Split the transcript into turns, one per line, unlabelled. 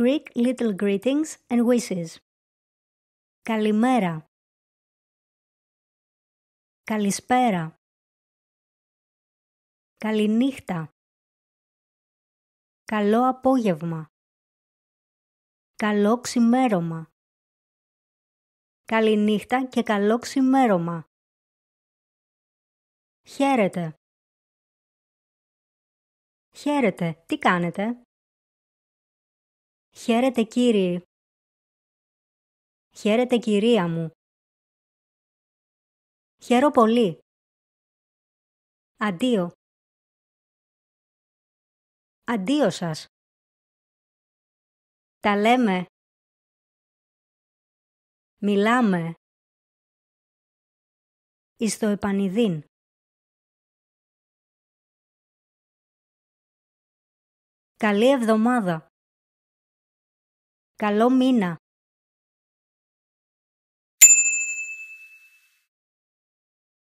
Greek little greetings and wishes. Καλημέρα. Καλησπέρα. Καληνύχτα. Καλό απόγευμα. Καλό ξημέρωμα. Καληνύχτα και καλό ξημέρωμα. Χαίρετε. Χαίρετε, τι κάνετε? Χαίρετε κύριοι. Χαίρετε κυρία μου. Χαίρο πολύ. Αντίο. Αντίο σας. Τα λέμε. Μιλάμε. Εις το επανειδήν. Καλή εβδομάδα. Καλό μήνα.